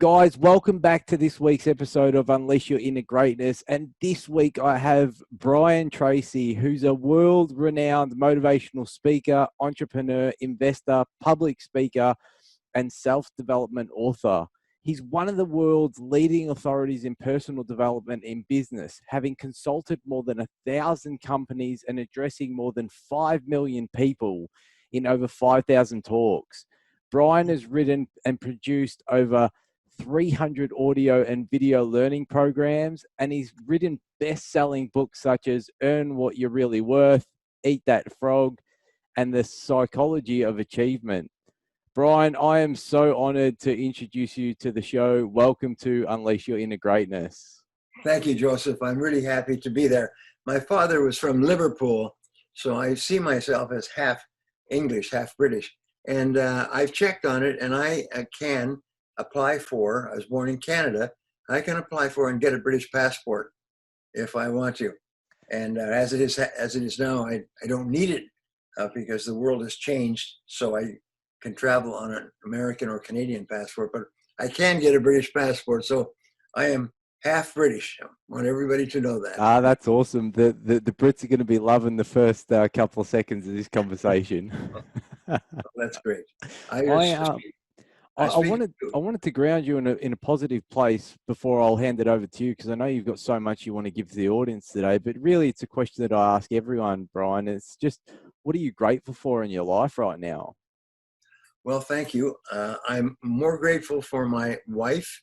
Guys, welcome back to this week's episode of Unleash Your Inner Greatness. And this week I have Brian Tracey, who's a world-renowned motivational speaker, entrepreneur, investor, public speaker, and self-development author. He's one of the world's leading authorities in personal development in business, having consulted more than 1,000 companies and addressing more than 5 million people in over 5,000 talks. Brian has written and produced over 300 audio and video learning programs, and he's written best-selling books such as Earn What You're Really Worth, Eat That Frog, and The Psychology of Achievement. Brian, I am so honored to introduce you to the show. Welcome to Unleash Your Inner Greatness. Thank you, Joseph. I'm really happy to be there. My father was from Liverpool, so I see myself as half English, half British. And I've checked on it, and I can apply for, I was born in Canada, I can apply for and get a British passport if I want to. And as it is now, I don't need it because the world has changed, so I can travel on an American or Canadian passport, but I can get a British passport, so I am half British. I want everybody to know that. That's awesome. The Brits are going to be loving the first couple of seconds of this conversation. That's great. I wanted to ground you in a positive place before I'll hand it over to you, because I know you've got so much you want to give to the audience today, but really it's a question that I ask everyone, Brian. It's just, what are you grateful for in your life right now? Well, thank you. I'm more grateful for my wife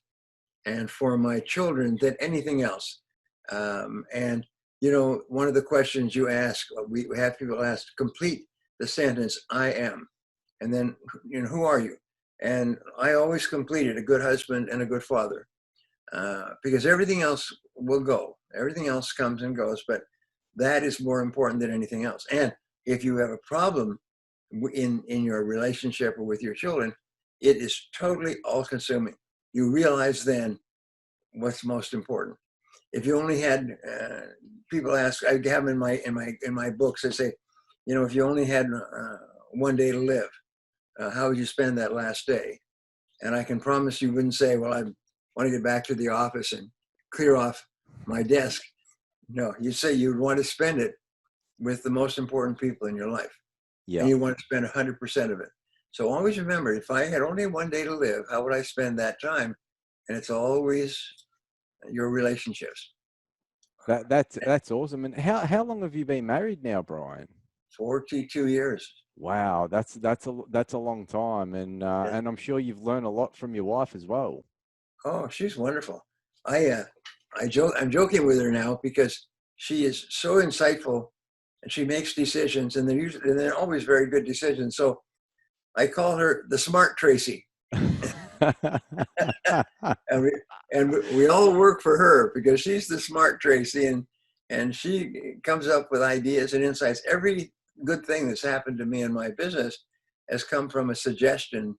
and for my children than anything else. And, you know, one of the questions you ask, we have people ask, complete the sentence, I am. And then, you know, who are you? And I always completed a good husband and a good father, because everything else will go. Everything else comes and goes, but that is more important than anything else. And if you have a problem in your relationship or with your children, it is totally all-consuming. You realize then what's most important. If you only had, people ask, I have them in my books, they say, you know, if you only had one day to live, how would you spend that last day? And I can promise you wouldn't say, well, I want to get back to the office and clear off my desk. No, you'd say you'd want to spend it with the most important people in your life. Yeah. And you want to spend 100% of it. So always remember, if I had only one day to live, how would I spend that time? And it's always your relationships. That's awesome. And how long have you been married now, Brian? 42 years. Wow, that's a long time, and I'm sure you've learned a lot from your wife as well. Oh, she's wonderful. I'm joking with her now because she is so insightful, and she makes decisions, and they're always very good decisions. So I call her the smart Tracy. and we all work for her because she's the smart Tracy, and she comes up with ideas and insights. Every good thing that's happened to me in my business has come from a suggestion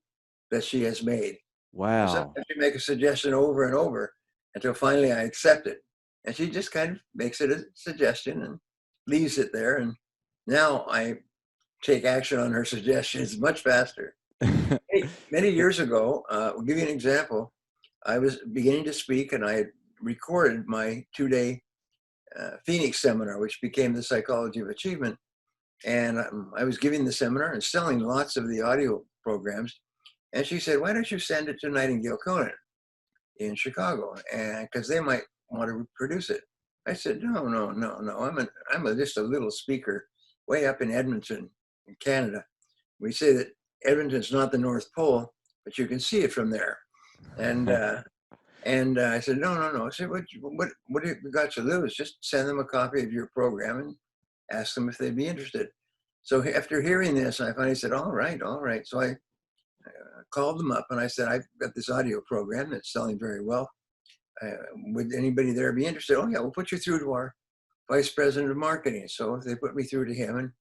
that she has made. Wow. Sometimes she makes a suggestion over and over until finally I accept it. And she just kind of makes it a suggestion and leaves it there. And now I take action on her suggestions much faster. Many years ago, I'll give you an example. I was beginning to speak, and I had recorded my 2-day Phoenix seminar, which became the Psychology of Achievement. And I was giving the seminar and selling lots of the audio programs. And she said, why don't you send it to Nightingale Conant in Chicago? And because they might want to reproduce it. I said, no. I'm just a little speaker way up in Edmonton, in Canada. We say that Edmonton's not the North Pole, but you can see it from there. And I said, no. I said, what have you got to lose? Just send them a copy of your program and ask them if they'd be interested. So after hearing this, I finally said, all right. So I called them up and I said, I've got this audio program that's selling very well. Would anybody there be interested? Oh yeah, we'll put you through to our vice president of marketing. So they put me through to him, and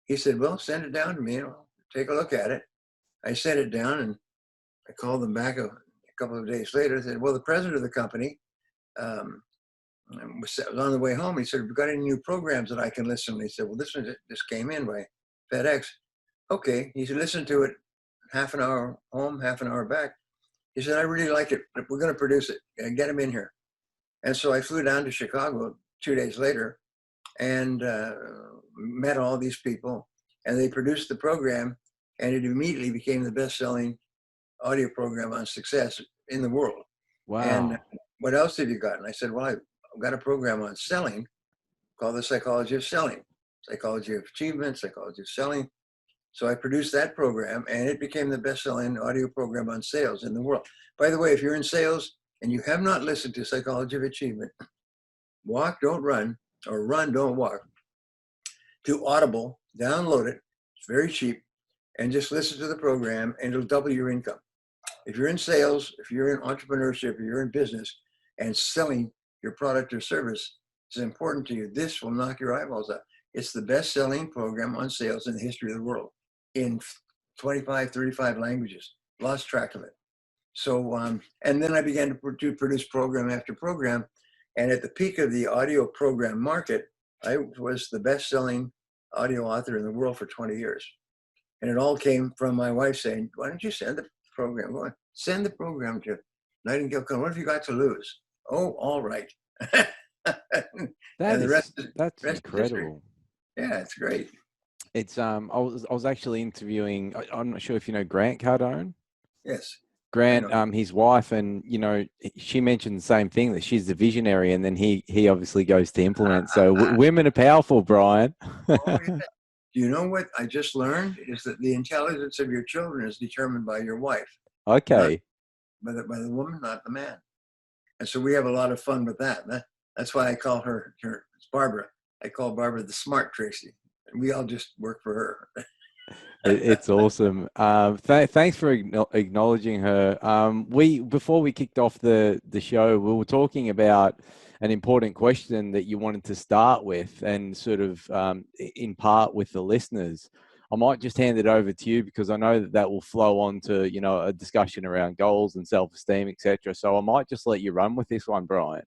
he said, well, send it down to me and I'll take a look at it. I sent it down, and I called them back a couple of days later. I said, well, the president of the company was on the way home. He said, have you got any new programs that I can listen to? He said, well, this one just came in by FedEx. Okay. He said, listen to it, half an hour home, half an hour back. He said, I really like it. We're going to produce it and get him in here. And so I flew down to Chicago 2 days later and met all these people, and they produced the program, and it immediately became the best-selling audio program on success in the world. Wow. And what else have you got? And I said, well, I've got a program on selling called The Psychology of Selling, Psychology of Achievement, Psychology of Selling. So I produced that program, and it became the best-selling audio program on sales in the world. By the way, if you're in sales and you have not listened to Psychology of Achievement, walk, don't run, or run, don't walk, to Audible, download it. It's very cheap, and just listen to the program, and it'll double your income. If you're in sales, if you're in entrepreneurship, if you're in business, and selling your product or service is important to you, this will knock your eyeballs out. It's the best-selling program on sales in the history of the world in 25, 35 languages. Lost track of it. So, and then I began to produce program after program. And at the peak of the audio program market, I was the best-selling audio author in the world for 20 years. And it all came from my wife saying, why don't you send the program? Go on, send the program to Nightingale. What have you got to lose? Oh, all right. That's rest incredible. Yeah, it's great. It's I was actually interviewing, I'm not sure if you know Grant Cardone. Yes. Grant, his wife, and you know, she mentioned the same thing, that she's the visionary, and then he obviously goes to implement. So women are powerful, Brian. Oh, yeah. You know what I just learned is that the intelligence of your children is determined by your wife. Okay. By the woman, not the man. And so we have a lot of fun with that. That's why I call her it's Barbara. I call Barbara the smart Tracy. And we all just work for her. It's awesome. Thanks for acknowledging her. Before we kicked off the show, we were talking about an important question that you wanted to start with, and sort of in part with the listeners. I might just hand it over to you, because I know that will flow on to, you know, a discussion around goals and self-esteem, etc. So I might just let you run with this one, Brian.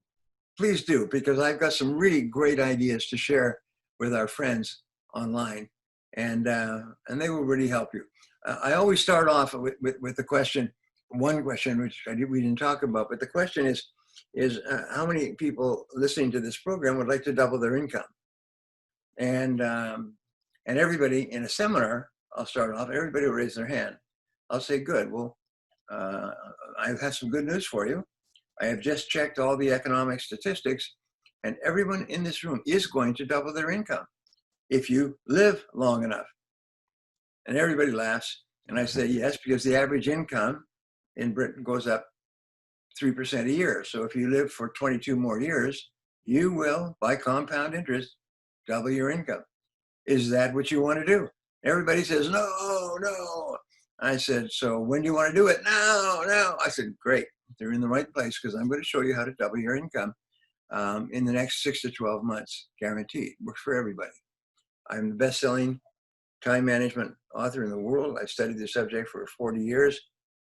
Please do, because I've got some really great ideas to share with our friends online, and they will really help you. I always start off with the question, one question, which we didn't talk about, but the question is how many people listening to this program would like to double their income? And everybody in a seminar, I'll start off, everybody will raise their hand. I'll say, good, well, I have some good news for you. I have just checked all the economic statistics, and everyone in this room is going to double their income if you live long enough. And everybody laughs. And I say, yes, because the average income in Britain goes up 3% a year. So if you live for 22 more years, you will, by compound interest, double your income. Is that what you want to do? Everybody says, no. I said, so when do you want to do it? No. I said, great. They're in the right place, because I'm going to show you how to double your income in the next 6 to 12 months, guaranteed. Works for everybody. I'm the best-selling time management author in the world. I've studied the subject for 40 years.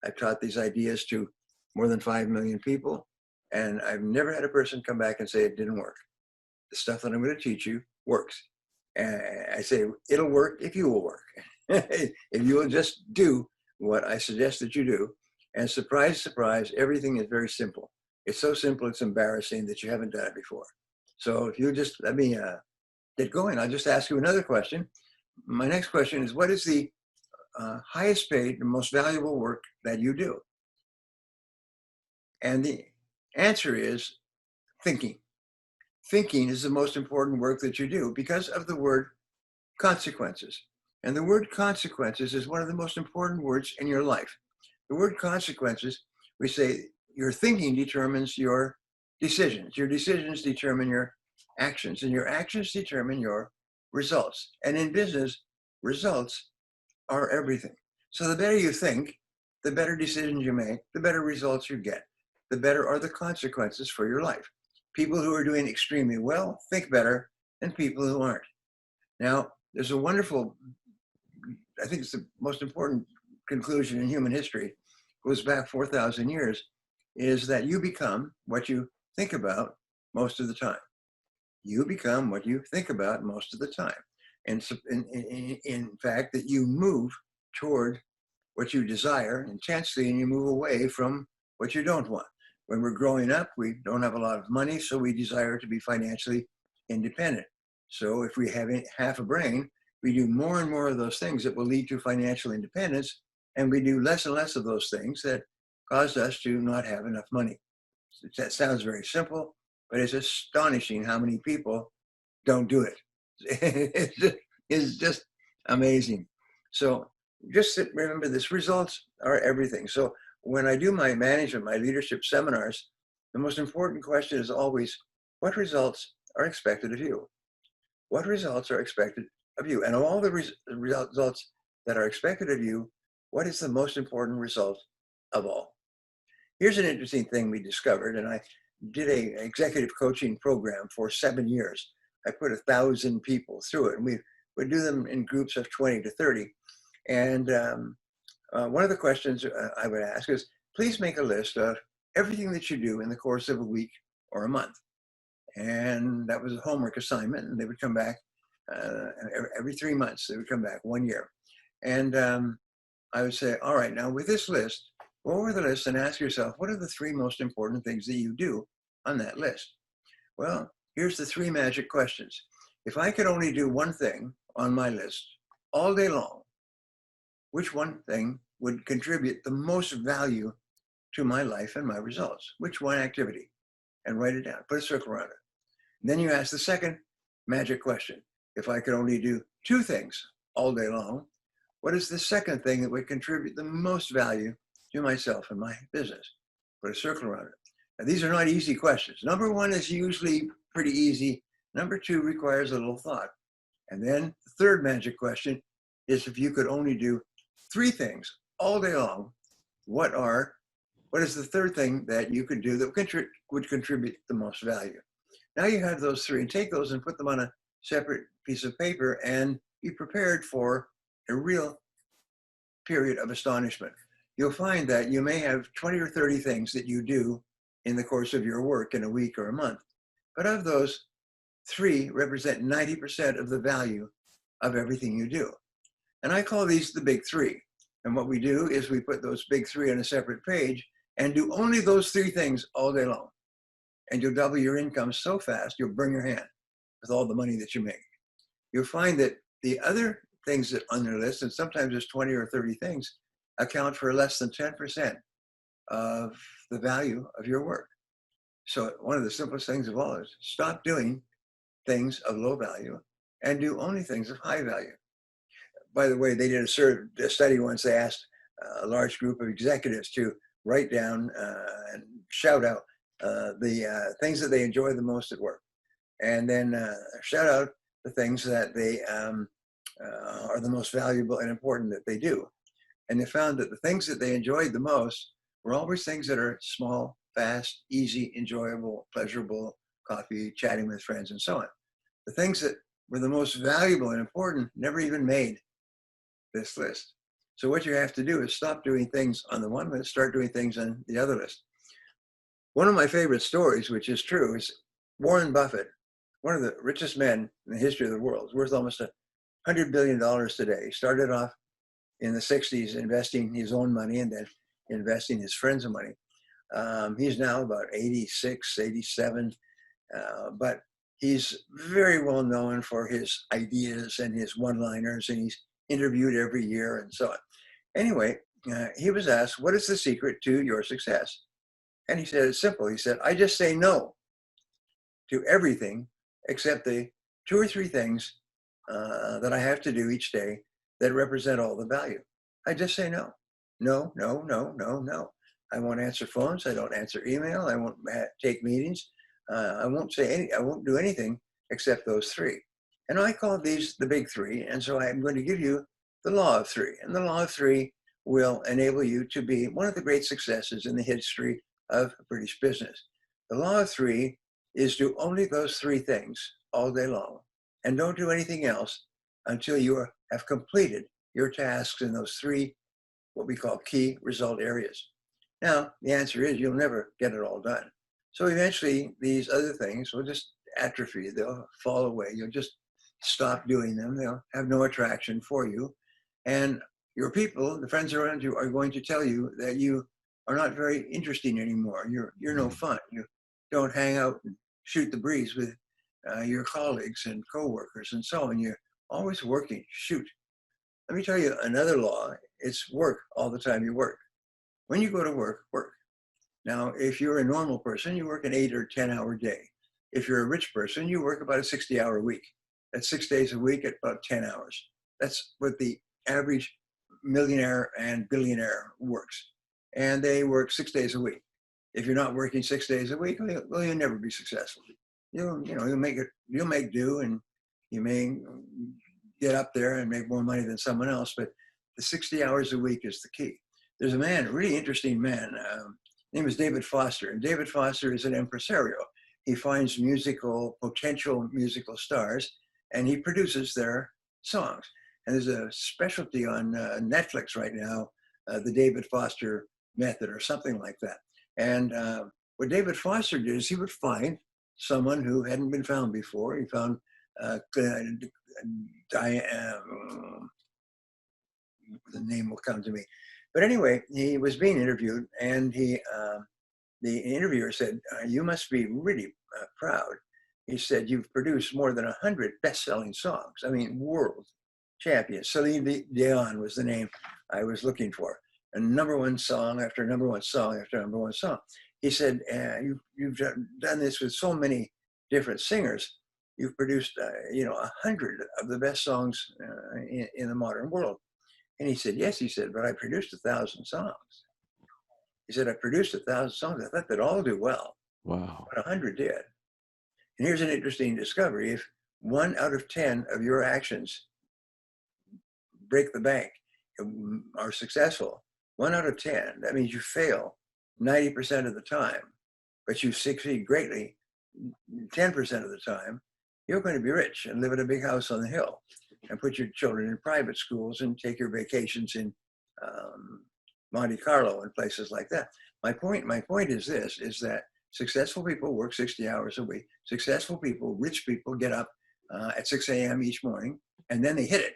I've taught these ideas to more than 5 million people, and I've never had a person come back and say it didn't work. The stuff that I'm going to teach you works. And I say, it'll work if you will work. If you will just do what I suggest that you do. And surprise, surprise, everything is very simple. It's so simple, it's embarrassing that you haven't done it before. So if you just let me get going, I'll just ask you another question. My next question is, what is the highest paid and most valuable work that you do? And the answer is thinking. Thinking is the most important work that you do, because of the word consequences. And the word consequences is one of the most important words in your life. The word consequences, we say your thinking determines your decisions. Your decisions determine your actions, and your actions determine your results. And in business, results are everything. So the better you think, the better decisions you make, the better results you get, the better are the consequences for your life. People who are doing extremely well think better than people who aren't. Now, there's a wonderful, I think it's the most important conclusion in human history, goes back 4,000 years, is that you become what you think about most of the time. You become what you think about most of the time. And in fact, that you move toward what you desire intensely, and you move away from what you don't want. When we're growing up, we don't have a lot of money, so we desire to be financially independent. So if we have half a brain, we do more and more of those things that will lead to financial independence, and we do less and less of those things that cause us to not have enough money. That sounds very simple, but it's astonishing how many people don't do it. It's just amazing. So just remember this, results are everything. So when I do my management, my leadership seminars, the most important question is always, what results are expected of you? What results are expected of you? And of all the results that are expected of you, what is the most important result of all? Here's an interesting thing we discovered, and I did an executive coaching program for 7 years. I put 1,000 people through it, and we would do them in groups of 20 to 30. And one of the questions I would ask is, please make a list of everything that you do in the course of a week or a month. And that was a homework assignment, and they would come back every 3 months. They would come back 1 year. And I would say, all right, now with this list, go over the list and ask yourself, what are the 3 most important things that you do on that list? Well, here's the 3 magic questions. If I could only do one thing on my list all day long, which one thing would contribute the most value to my life and my results? Which one activity? And write it down, put a circle around it. And then you ask the second magic question. If I could only do 2 things all day long, what is the second thing that would contribute the most value to myself and my business? Put a circle around it. Now, these are not easy questions. Number 1 is usually pretty easy. Number 2 requires a little thought. And then the third magic question is, if you could only do 3 things all day long, what is the third thing that you could do that would contribute the most value? Now you have those 3, and take those and put them on a separate piece of paper and be prepared for a real period of astonishment. You'll find that you may have 20 or 30 things that you do in the course of your work in a week or a month. But of those, 3 represent 90% of the value of everything you do. And I call these the big 3. And what we do is we put those big 3 on a separate page and do only those 3 things all day long. And you'll double your income so fast, you'll burn your hand with all the money that you make. You'll find that the other things that on your list, and sometimes there's 20 or 30 things, account for less than 10% of the value of your work. So one of the simplest things of all is stop doing things of low value and do only things of high value. By the way, they did a study once. They asked a large group of executives to write down and shout out the things that they enjoy the most at work, and then shout out the things that they are the most valuable and important that they do. And they found that the things that they enjoyed the most were always things that are small, fast, easy, enjoyable, pleasurable, coffee, chatting with friends, and so on. The things that were the most valuable and important never even made this list. So what you have to do is stop doing things on the one list, start doing things on the other list. One of my favorite stories, which is true, is Warren Buffett, one of the richest men in the history of the world, is worth almost $100 billion today. He started off in the 60s investing his own money and then investing his friends' money. He's now about 86, 87, but he's very well known for his ideas and his one-liners, and he's interviewed every year and so on. Anyway, he was asked, what is the secret to your success? And he said, it's simple. He said, I just say no to everything except the 2 or 3 things that I have to do each day that represent all the value. I just say no. No, no, no, no, no. I won't answer phones. I don't answer email. I won't take meetings. I won't do anything except those 3. And I call these the big 3. And so I'm going to give you the law of 3. And the law of 3 will enable you to be one of the great successes in the history of British business. The law of 3 is do only those 3 things all day long, and don't do anything else until you have completed your tasks in those 3, what we call key result areas. Now, the answer is you'll never get it all done. So eventually these other things will just atrophy. They'll fall away. You'll just stop doing them. They'll have no attraction for you. And your people, the friends around you, are going to tell you that you are not very interesting anymore. You're no fun. You don't hang out and shoot the breeze with your colleagues and coworkers and so on. You're always working. Shoot. Let me tell you another law. It's work all the time you work. When you go to work, work. Now, if you're a normal person, you work an 8 or 10-hour day. If you're a rich person, you work about a 60-hour week. That's 6 days a week at about 10 hours. That's what the average millionaire and billionaire works. And they work 6 days a week. If you're not working 6 days a week, well, you'll never be successful. You'll make do, and you may get up there and make more money than someone else, but the 60 hours a week is the key. There's a man, a really interesting man, name is David Foster, and David Foster is an impresario. He finds potential musical stars, and he produces their songs. And there's a specialty on Netflix right now, the David Foster method or something like that. And what David Foster did is he would find someone who hadn't been found before. He found the name will come to me. But anyway, he was being interviewed, and the interviewer said, you must be really proud. He said, you've produced more than 100 best-selling songs. I mean, world champion. Celine Dion was the name I was looking for. And number one song after number one song after number one song. He said, you've done this with so many different singers. You've produced, 100 of the best songs in the modern world. And he said, yes, he said, but I produced 1,000 songs. He said, I produced 1,000 songs. I thought they'd all do well. Wow. But 100 did. And here's an interesting discovery. If 1 out of 10 of your actions break the bank, are successful, 1 out of 10, that means you fail 90% of the time, but you succeed greatly 10% of the time, you're going to be rich and live in a big house on the hill and put your children in private schools and take your vacations in Monte Carlo and places like that. My point is this, is that successful people work 60 hours a week. Successful people, rich people, get up at 6 a.m. each morning, and then they hit it.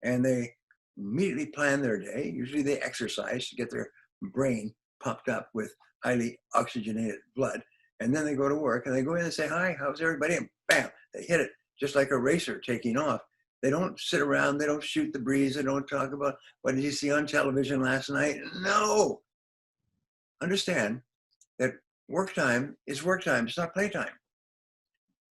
And they immediately plan their day. Usually they exercise to get their brain pumped up with highly oxygenated blood. And then they go to work, and they go in and say, hi, how's everybody? And bam, they hit it, just like a racer taking off. They don't sit around, they don't shoot the breeze, they don't talk about, what did you see on television last night? No. Understand that work time is work time, it's not playtime.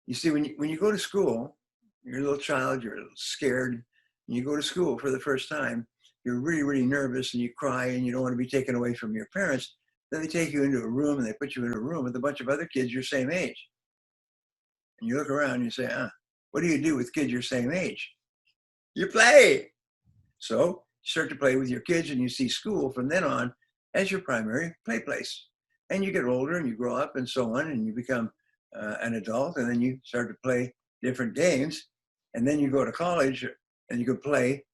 You see, when you go to school, you're a little child, you're a little scared, and you go to school for the first time, you're really, really nervous, and you cry, and you don't want to be taken away from your parents. Then they take you into a room, and they put you in a room with a bunch of other kids your same age. And you look around and you say, what do you do with kids your same age? You play. So you start to play with your kids, and you see school from then on as your primary play place. And you get older and you grow up and so on, and you become an adult, and then you start to play different games. And then you go to college and you can play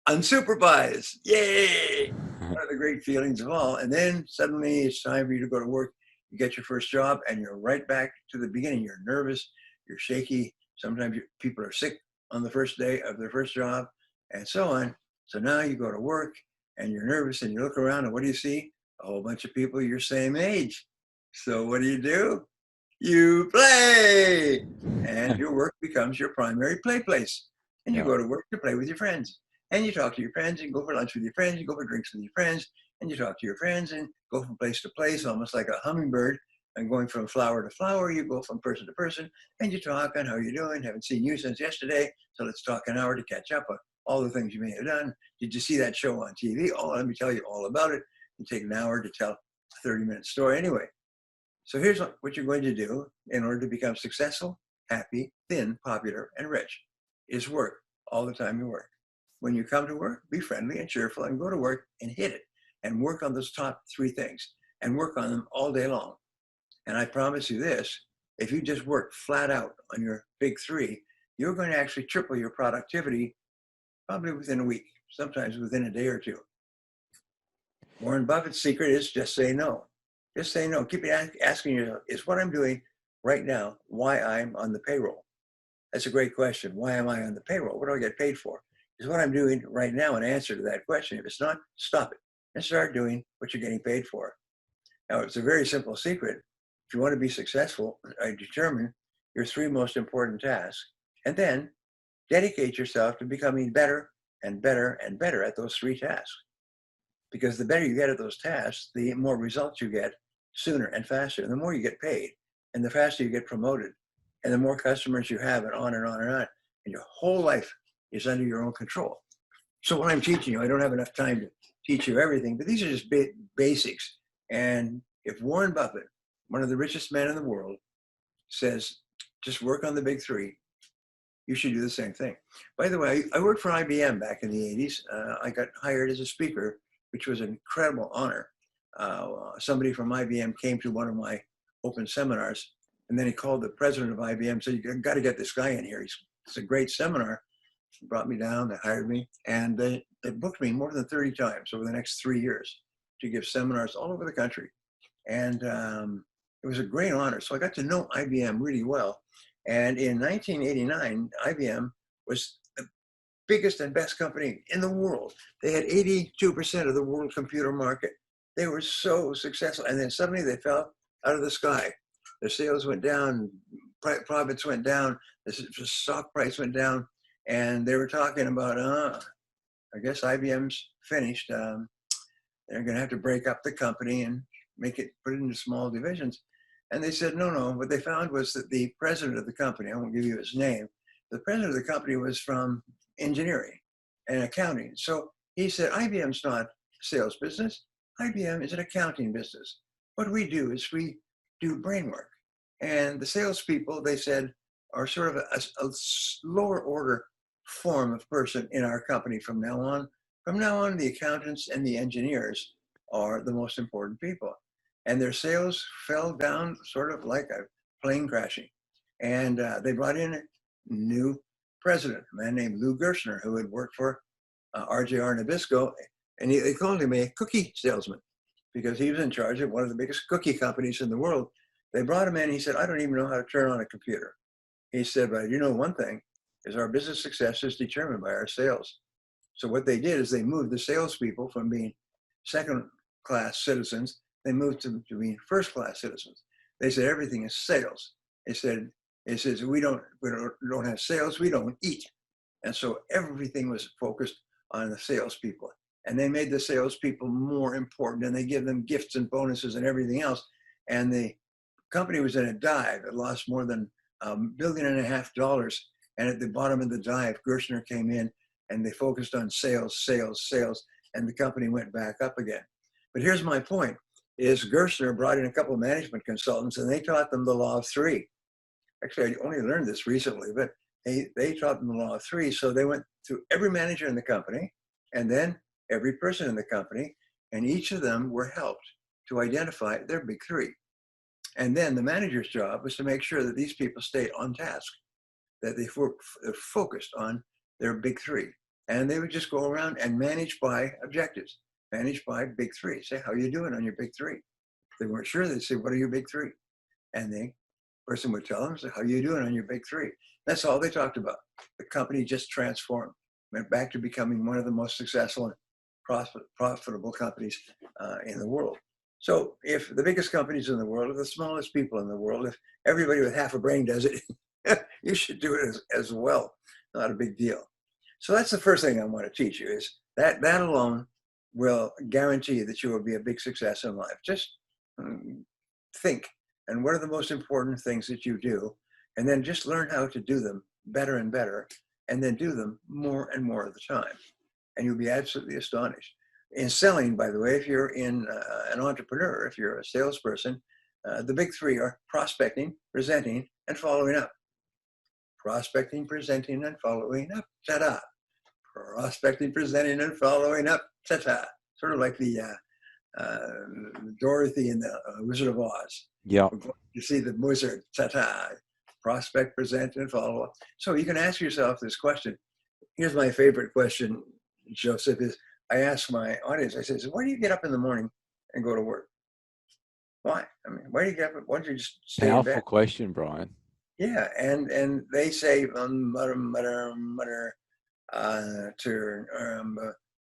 unsupervised. Yay! One of the great feelings of all. And then suddenly it's time for you to go to work. You get your first job, and you're right back to the beginning. You're nervous, you're shaky. Sometimes people are sick on the first day of their first job, and so on. So now you go to work, and you're nervous, and you look around, and what do you see? A whole bunch of people your same age. So what do? You play, and your work becomes your primary play place. And you go to work to play with your friends, and you talk to your friends, and go for lunch with your friends, you go for drinks with your friends, and you talk to your friends, and go from place to place, almost like a hummingbird, and going from flower to flower. You go from person to person, and you talk on how you're doing. Haven't seen you since yesterday, so let's talk an hour to catch up on all the things you may have done. Did you see that show on TV? Oh, let me tell you all about it. You take an hour to tell a 30-minute story anyway. So here's what you're going to do in order to become successful, happy, thin, popular, and rich, is work all the time you work. When you come to work, be friendly and cheerful, and go to work and hit it, and work on those top 3 things, and work on them all day long. And I promise you this, if you just work flat out on your big 3, you're going to actually triple your productivity probably within a week, sometimes within a day or 2. Warren Buffett's secret is just say no. Just say no. Keep asking yourself, is what I'm doing right now why I'm on the payroll? That's a great question. Why am I on the payroll? What do I get paid for? Is what I'm doing right now an answer to that question? If it's not, stop it and start doing what you're getting paid for. Now, it's a very simple secret. If you want to be successful, I determine your 3 most important tasks, and then dedicate yourself to becoming better and better and better at those 3 tasks. Because the better you get at those tasks, the more results you get sooner and faster, and the more you get paid, and the faster you get promoted, and the more customers you have, and on and on and on. And your whole life is under your own control. So what I'm teaching you, I don't have enough time to teach you everything, but these are just basics. And if Warren Buffett, one of the richest men in the world, says, just work on the big 3, you should do the same thing. By the way, I worked for IBM back in the 80s. I got hired as a speaker, which was an incredible honor. Somebody from IBM came to one of my open seminars, and then he called the president of IBM and said, "You got to get this guy in here. It's a great seminar." He brought me down, they hired me, and they booked me more than 30 times over the next 3 years to give seminars all over the country. And it was a great honor. So I got to know IBM really well. And in 1989, IBM was the biggest and best company in the world. They had 82% of the world computer market. They were so successful. And then suddenly they fell out of the sky. Their sales went down, profits went down, the stock price went down. And they were talking about, I guess IBM's finished. They're going to have to break up the company and put it into small divisions. And they said, no. What they found was that the president of the company, I won't give you his name, the president of the company was from engineering and accounting. So he said, IBM's not a sales business. IBM is an accounting business. What we do is we do brain work. And the salespeople, they said, are sort of a lower order form of person in our company from now on. From now on, the accountants and the engineers are the most important people. And their sales fell down sort of like a plane crashing. And they brought in a new president, a man named Lou Gerstner, who had worked for RJR Nabisco. And they called him a cookie salesman because he was in charge of one of the biggest cookie companies in the world. They brought him in. He said, I don't even know how to turn on a computer. He said, but you know one thing is our business success is determined by our sales. So what they did is they moved the salespeople from being second-class citizens. They moved to being first-class citizens. They said everything is sales. They said, we don't have sales, we don't eat. And so everything was focused on the salespeople. And they made the salespeople more important, and they give them gifts and bonuses and everything else. And the company was in a dive. It lost more than $1.5 billion. And at the bottom of the dive, Gerstner came in and they focused on sales, and the company went back up again. But here's my point, is Gerstner brought in a couple of management consultants and they taught them the law of 3. Actually, I only learned this recently, but they taught them the law of 3. So they went through every manager in the company and then every person in the company, and each of them were helped to identify their big 3. And then the manager's job was to make sure that these people stayed on task, that they were focused on their big 3. And they would just go around and manage by objectives, manage by big 3. Say, how are you doing on your big 3? If they weren't sure, they'd say, what are your big 3? And the person would tell them, say, how are you doing on your big 3? That's all they talked about. The company just transformed, went back to becoming one of the most successful and profitable companies in the world. So if the biggest companies in the world, or the smallest people in the world, if everybody with half a brain does it, you should do it as well. Not a big deal. So that's the first thing I want to teach you, is that alone will guarantee that you will be a big success in life. Just think, and what are the most important things that you do? And then just learn how to do them better and better, and then do them more and more of the time. And you'll be absolutely astonished. In selling, by the way, if you're an entrepreneur, if you're a salesperson, the big 3 are prospecting, presenting, and following up. Prospecting, presenting, and following up. Ta-da. Prospecting, presenting, and following up. Ta-ta. Sort of like the Dorothy in the Wizard of Oz. Yeah. You see the wizard. Ta-ta. Prospect, present, and follow up. So you can ask yourself this question. Here's my favorite question, Joseph, is I ask my audience, I say, why do you get up in the morning and go to work? Why? I mean, why do you get up? Why don't you just stay in bed? Powerful question, Brian. Yeah, and they say, I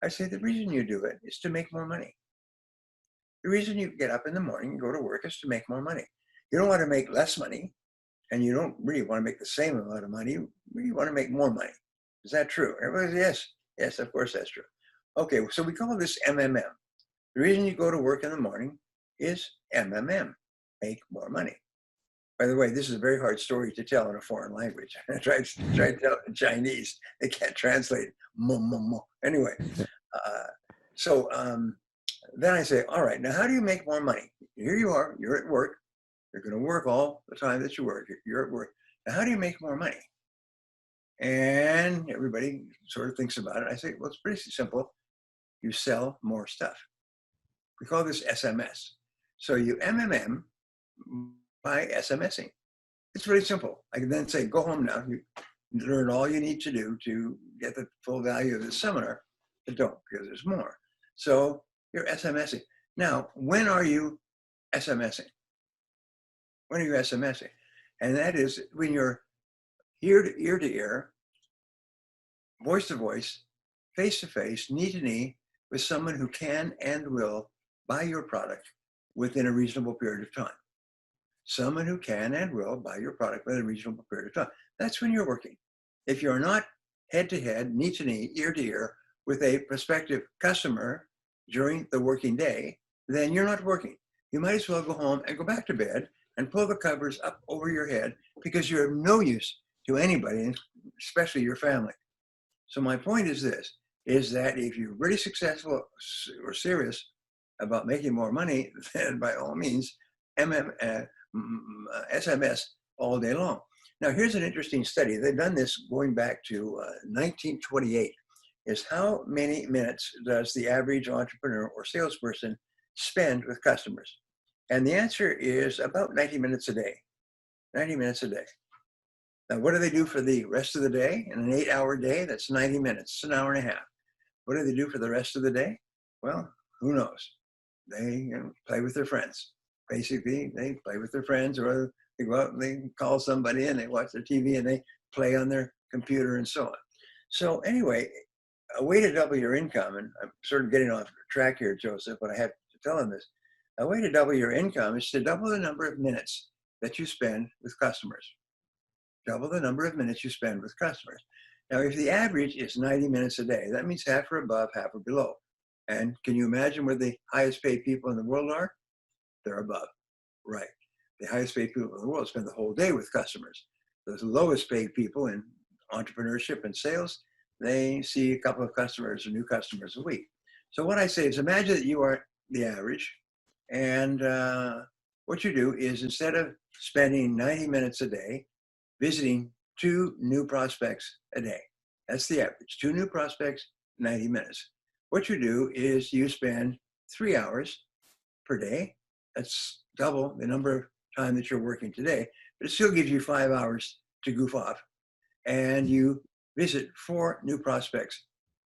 say, the reason you do it is to make more money. The reason you get up in the morning and go to work is to make more money. You don't want to make less money, and you don't really want to make the same amount of money. You really want to make more money. Is that true? Everybody says, yes. Yes, of course that's true. Okay, so we call this MMM. The reason you go to work in the morning is MMM, make more money. By the way, this is a very hard story to tell in a foreign language. I tried to tell it in Chinese. They can't translate. Mo, mo, mo. Anyway, so then I say, all right, now how do you make more money? Here you are, you're at work. You're going to work all the time that you work. You're at work. Now, how do you make more money? And everybody sort of thinks about it. I say, well, it's pretty simple. You sell more stuff. We call this SMS. So you MMM by SMSing. It's really simple. I can then say, go home now. You learn all you need to do to get the full value of this seminar, but don't, because there's more. So you're SMSing. Now, when are you SMSing? When are you SMSing? And that is when you're ear to ear, voice to voice, face to face, knee to knee with someone who can and will buy your product within a reasonable period of time. Someone who can and will buy your product within a reasonable period of time. That's when you're working. If you're not head to head, knee to knee, ear to ear with a prospective customer during the working day, then you're not working. You might as well go home and go back to bed and pull the covers up over your head because you're of no use to anybody, especially your family. So my point is this, is that if you're really successful or serious about making more money, then by all means, SMS all day long. Now, here's an interesting study. They've done this going back to 1928, is how many minutes does the average entrepreneur or salesperson spend with customers? And the answer is about 90 minutes a day. 90 minutes a day. Now, what do they do for the rest of the day? In an 8-hour day, that's 90 minutes. It's an hour and a half. What do they do for the rest of the day? Well, who knows? They play with their friends. Basically, they play with their friends, or they go out and they call somebody and they watch their TV and they play on their computer and so on. So anyway, a way to double your income, and I'm sort of getting off track here, Joseph, but I have to tell him this. A way to double your income is to double the number of minutes that you spend with customers. Double the number of minutes you spend with customers. Now, if the average is 90 minutes a day, that means half are above, half are below. And can you imagine where the highest paid people in the world are? They're above, right? The highest paid people in the world spend the whole day with customers. Those lowest paid people in entrepreneurship and sales, they see a couple of customers or new customers a week. So what I say is, imagine that you are the average, and what you do is, instead of spending 90 minutes a day visiting 2 new prospects a day, that's the average, 2 new prospects, 90 minutes. What you do is you spend 3 hours per day. That's double the number of time that you're working today, but it still gives you 5 hours to goof off. And you visit 4 new prospects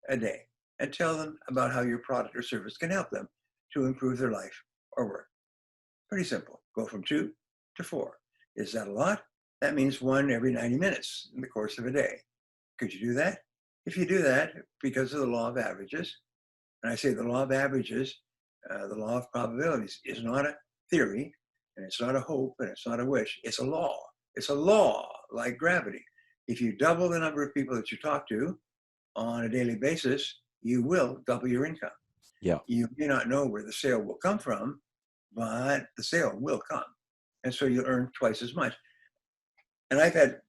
a day and tell them about how your product or service can help them to improve their life or work. Pretty simple. Go from 2 to 4. Is that a lot? That means 1 every 90 minutes in the course of a day. Could you do that? If you do that, because of the law of averages, and I say the law of averages, the law of probabilities is not a theory, and it's not a hope, and it's not a wish. It's a law. It's a law like gravity. If you double the number of people that you talk to on a daily basis, you will double your income. Yeah. You may not know where the sale will come from, but the sale will come. And so you'll earn twice as much. And I've had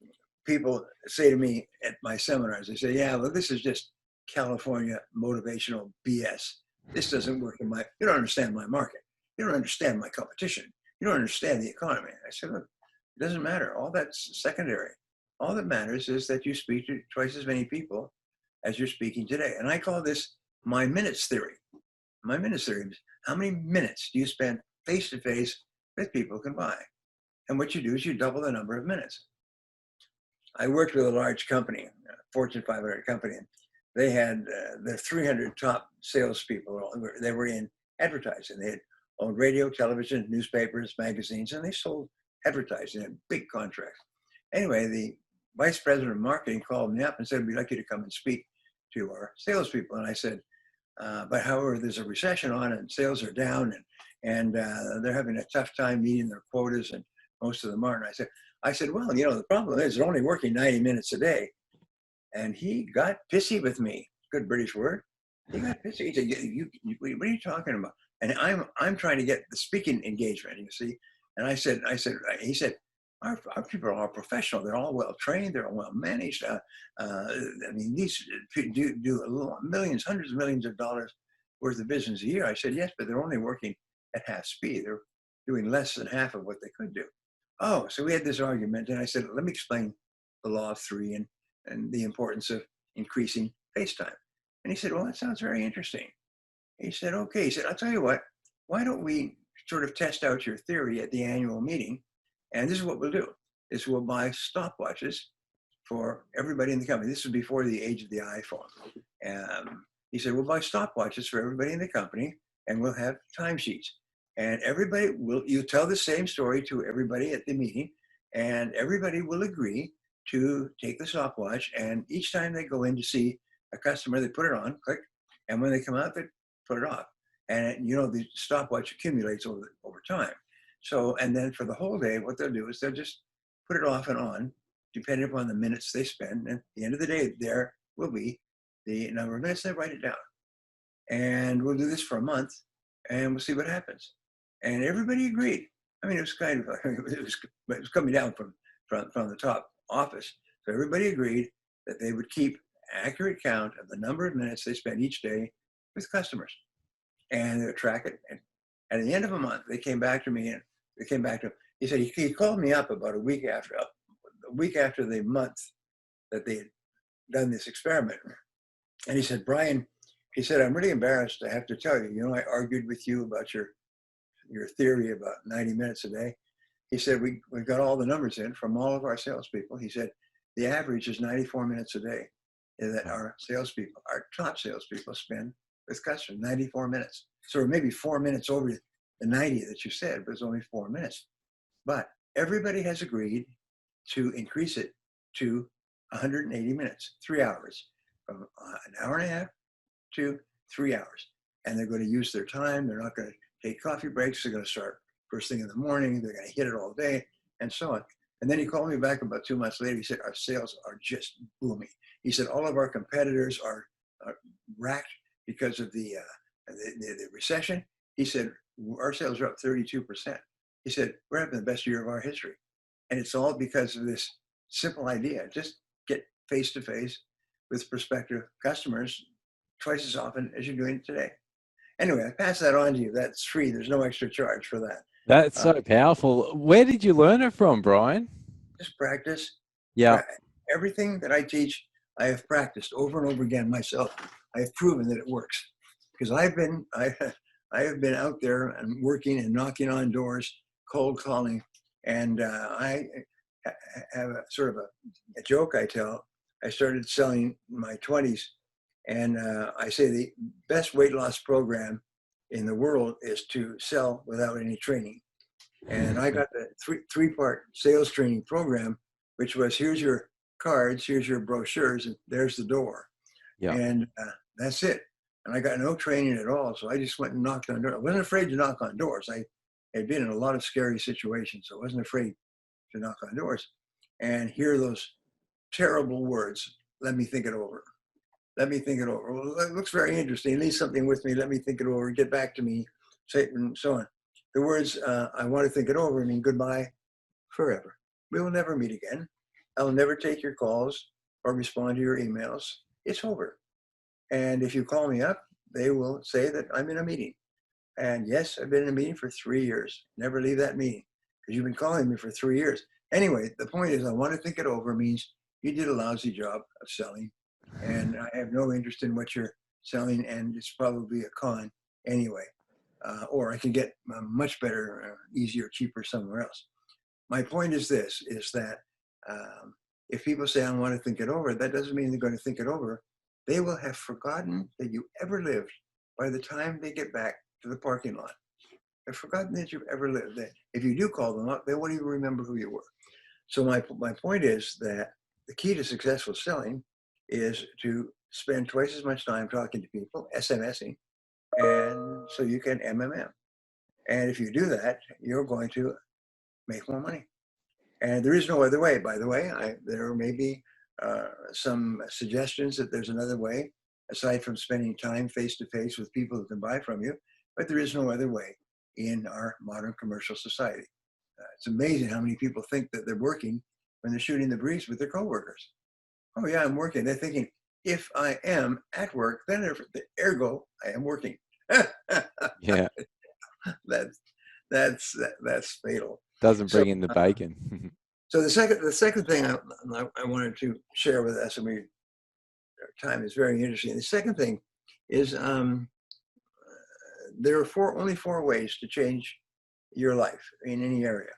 people say to me at my seminars, they say, yeah, well, this is just California motivational BS. This doesn't work you don't understand my market. You don't understand my competition. You don't understand the economy. I said, look, it doesn't matter. All that's secondary. All that matters is that you speak to twice as many people as you're speaking today. And I call this my minutes theory. My minutes theory is, how many minutes do you spend face-to-face with people who can buy? And what you do is you double the number of minutes. I worked with a large company, a Fortune 500 company. And they had their 300 top salespeople. They were in advertising. They had owned radio, television, newspapers, magazines, and they sold advertising. They had big contracts. Anyway, the vice president of marketing called me up and said, we'd like you to come and speak to our salespeople. And I said, but however, there's a recession on and sales are down, and and they're having a tough time meeting their quotas, and most of them aren't. I said, well, you know, the problem is they're only working 90 minutes a day. And he got pissy with me. Good British word. He got pissy. He said, what are you talking about? And I'm trying to get the speaking engagement, you see. And he said, our people are all professional. They're all well trained. They're all well managed. I mean, these do millions, hundreds of millions of dollars worth of business a year. I said, yes, but they're only working at half speed. They're doing less than half of what they could do. Oh, so we had this argument, and I said, let me explain the law of three and the importance of increasing face time. And he said, well, that sounds very interesting. He said, okay. He said, I'll tell you what, why don't we sort of test out your theory at the annual meeting? And this is what we'll do, is we'll buy stopwatches for everybody in the company. This was before the age of the iPhone. He said, we'll buy stopwatches for everybody in the company, and we'll have timesheets. And everybody you tell the same story to everybody at the meeting, and everybody will agree to take the stopwatch, and each time they go in to see a customer, they put it on, click, and when they come out, they put it off. And you know, the stopwatch accumulates over time. So, and then for the whole day, what they'll do is they'll just put it off and on, depending upon the minutes they spend. And at the end of the day, there will be the number of minutes they write it down. And we'll do this for a month, and we'll see what happens. And everybody agreed. I mean, it was kind of, it was coming down from the top office. So everybody agreed that they would keep accurate count of the number of minutes they spend each day with customers, and they would track it. And at the end of a month, they came back to me, and they came back to, he said, he called me up about a week after the month that they had done this experiment. And he said, Brian, he said, I'm really embarrassed to have to tell you, you know, I argued with you about your theory about 90 minutes a day. He said, we got all the numbers in from all of our salespeople. He said, the average is 94 minutes a day that our salespeople, our top salespeople spend with customers, 94 minutes. So maybe 4 minutes over the 90 that you said, but it's only 4 minutes. But everybody has agreed to increase it to 180 minutes, 3 hours, from an hour and a half to 3 hours. And they're going to use their time. They're not going to take coffee breaks. They're going to start first thing in the morning. They're going to hit it all day, and so on. And then he called me back about 2 months later. He said, our sales are just booming. He said, all of our competitors are racked because of the recession. He said, our sales are up 32%. He said, we're having the best year of our history. And it's all because of this simple idea. Just get face-to-face with prospective customers twice as often as you're doing it today. Anyway, I pass that on to you. That's free. There's no extra charge for that. That's so powerful. Where did you learn it from, Brian? Just practice. Yeah. Everything that I teach, I have practiced over and over again myself. I have proven that it works, because I have been out there and working and knocking on doors, cold calling, and I have a sort of a joke I tell. I started selling in my 20s, and I say the best weight loss program in the world is to sell without any training. And I got the three-part sales training program, which was, here's your cards, here's your brochures, and there's the door. Yeah. And that's it. And I got no training at all. So I just went and knocked on doors. I wasn't afraid to knock on doors. I had been in a lot of scary situations, so I wasn't afraid to knock on doors and hear those terrible words. Let me think it over. Let me think it over. Well, that looks very interesting. Leave something with me. Let me think it over. Get back to me. Say it, and so on. The words, I want to think it over, mean goodbye forever. We will never meet again. I'll never take your calls or respond to your emails. It's over. And if you call me up, they will say that I'm in a meeting. And yes, I've been in a meeting for 3 years. Never leave that meeting, because you've been calling me for 3 years. Anyway, the point is, I want to think it over means you did a lousy job of selling, and I have no interest in what you're selling, and it's probably a con anyway. Or I can get much better, easier, cheaper somewhere else. My point is this, is that if people say, I want to think it over, that doesn't mean they're going to think it over. They will have forgotten that you ever lived by the time they get back to the parking lot. They've forgotten that you've ever lived. If you do call them up, they won't even remember who you were. So my point is that the key to successful selling is to spend twice as much time talking to people, SMSing, and so you can MMM. And if you do that, you're going to make more money. And there is no other way, by the way. There may be some suggestions that there's another way, aside from spending time face-to-face with people who can buy from you, but there is no other way in our modern commercial society. It's amazing how many people think that they're working when they're shooting the breeze with their coworkers. Oh yeah, I'm working. They're thinking, if I am at work, then ergo, I am working. Yeah. That's fatal. Doesn't So, bring in the bacon. so the second thing I wanted to share with us, and our time is very interesting. The second thing is there are only four ways to change your life in any area.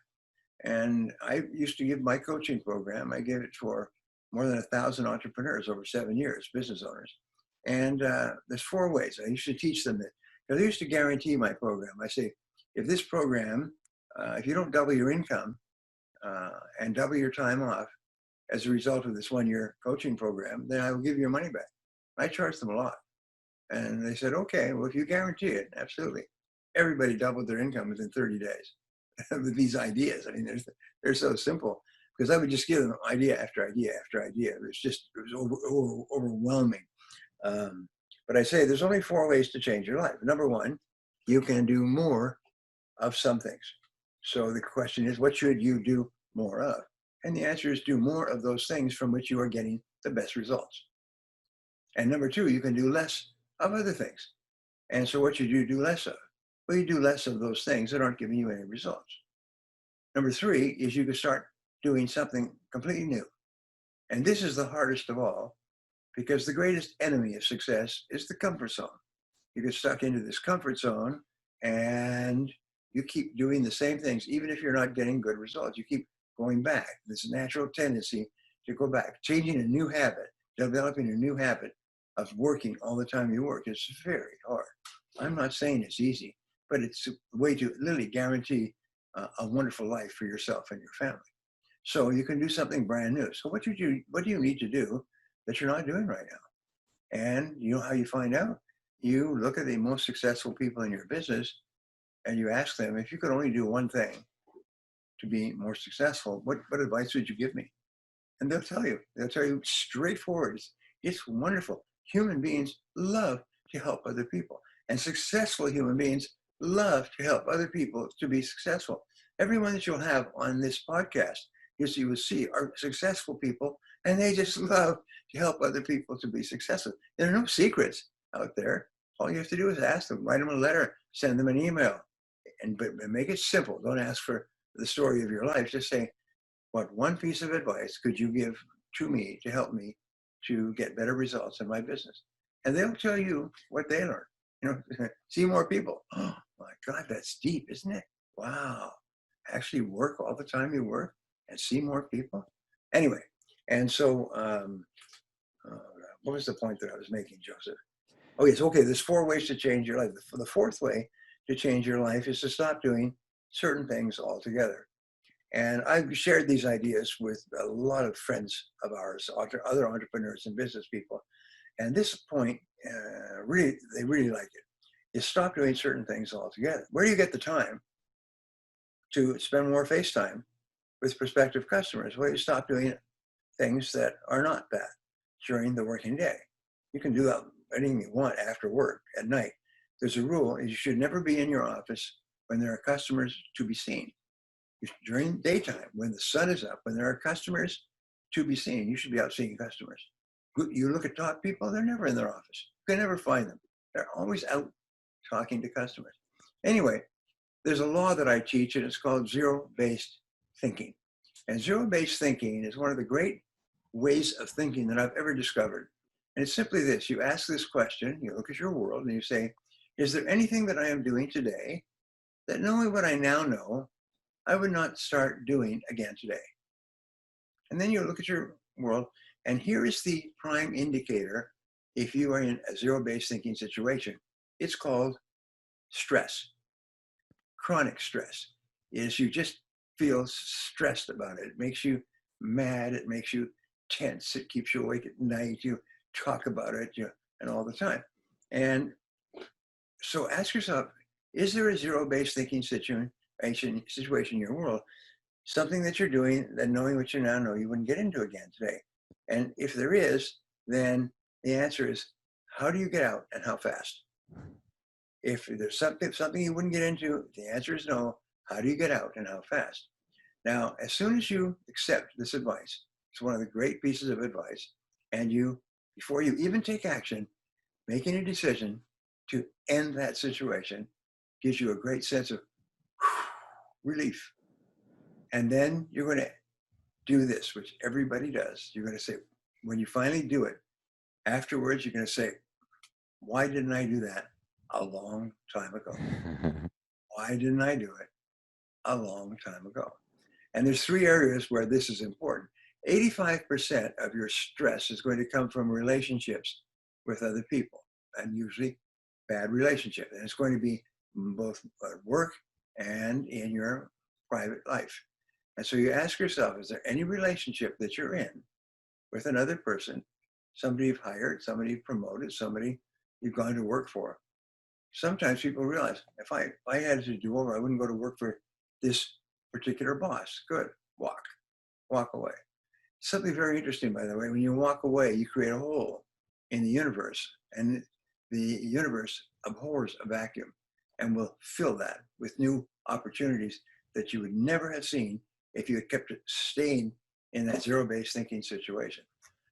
And I used to give my coaching program. I gave it for more than 1,000 entrepreneurs over 7 years, business owners. And there's four ways. I used to teach them that, because I used to guarantee my program. I say, if this program, if you don't double your income and double your time off as a result of this 1-year coaching program, then I will give you your money back. I charged them a lot. And they said, okay, well, if you guarantee it, absolutely. Everybody doubled their income within 30 days with these ideas. I mean, they're so simple, because I would just give them idea after idea after idea. It was overwhelming. But I say there's only four ways to change your life. Number one, you can do more of some things. So the question is, what should you do more of? And the answer is, do more of those things from which you are getting the best results. And number two, you can do less of other things. And so what should you do less of? Well, you do less of those things that aren't giving you any results. Number three is you can start doing something completely new. And this is the hardest of all, because the greatest enemy of success is the comfort zone. You get stuck into this comfort zone and you keep doing the same things, even if you're not getting good results. You keep going back. This natural tendency to go back, changing a new habit, developing a new habit of working all the time you work is very hard. I'm not saying it's easy, but it's a way to literally guarantee a wonderful life for yourself and your family. So you can do something brand new. So what do you need to do that you're not doing right now? And you know how you find out? You look at the most successful people in your business and you ask them, if you could only do one thing to be more successful, what advice would you give me? And they'll tell you straightforward. It's wonderful. Human beings love to help other people, and successful human beings love to help other people to be successful. Everyone that you'll have on this podcast, you will see, are successful people, and they just love to help other people to be successful. There are no secrets out there. All you have to do is ask them, write them a letter, send them an email, but make it simple. Don't ask for the story of your life. Just say, what one piece of advice could you give to me to help me to get better results in my business? And they'll tell you what they learned. You know, see more people. Oh my God, that's deep, isn't it? Wow. Actually work all the time you work and see more people. Anyway, and so what was the point that I was making, Joseph? Oh yes, okay, there's four ways to change your life. The fourth way to change your life is to stop doing certain things altogether. And I've shared these ideas with a lot of friends of ours, other entrepreneurs and business people. And this point, they really like it, is stop doing certain things altogether. Where do you get the time to spend more face time with prospective customers? Well, you stop doing things that are not that during the working day. You can do anything you want after work, at night. There's a rule, you should never be in your office when there are customers to be seen. During daytime, when the sun is up, when there are customers to be seen, you should be out seeing customers. You look at top people, they're never in their office. You can never find them. They're always out talking to customers. Anyway, there's a law that I teach, and it's called zero-based thinking. And zero-based thinking is one of the great ways of thinking that I've ever discovered. And it's simply this. You ask this question, you look at your world, and you say, is there anything that I am doing today that, knowing what I now know, I would not start doing again today? And then you look at your world, and here is the prime indicator if you are in a zero-based thinking situation. It's called stress. Chronic stress is you just feel stressed about it. It makes you mad. It makes you tense. It keeps you awake at night. You talk about it and all the time. And so ask yourself, Is there a zero-based thinking situation in your world? Something that you're doing that knowing what you now know you wouldn't get into again today. And if there is, then the answer is, how do you get out and how fast? If there's something you wouldn't get into, the answer is no. How do you get out and how fast? Now, as soon as you accept this advice, it's one of the great pieces of advice, and before you even take action, making a decision to end that situation gives you a great sense of relief. And then you're going to do this, which everybody does. You're going to say, when you finally do it, afterwards, you're going to say, why didn't I do that a long time ago? Why didn't I do it a long time ago? And there's three areas where this is important. 85% of your stress is going to come from relationships with other people, and usually bad relationships. And it's going to be both at work and in your private life. And so you ask yourself, is there any relationship that you're in with another person, somebody you've hired, somebody you've promoted, somebody you've gone to work for? Sometimes people realize, if I had to do over, I wouldn't go to work for this particular boss. Good, walk away. Something very interesting, by the way, when you walk away, you create a hole in the universe, and the universe abhors a vacuum and will fill that with new opportunities that you would never have seen if you had kept it staying in that zero-based thinking situation.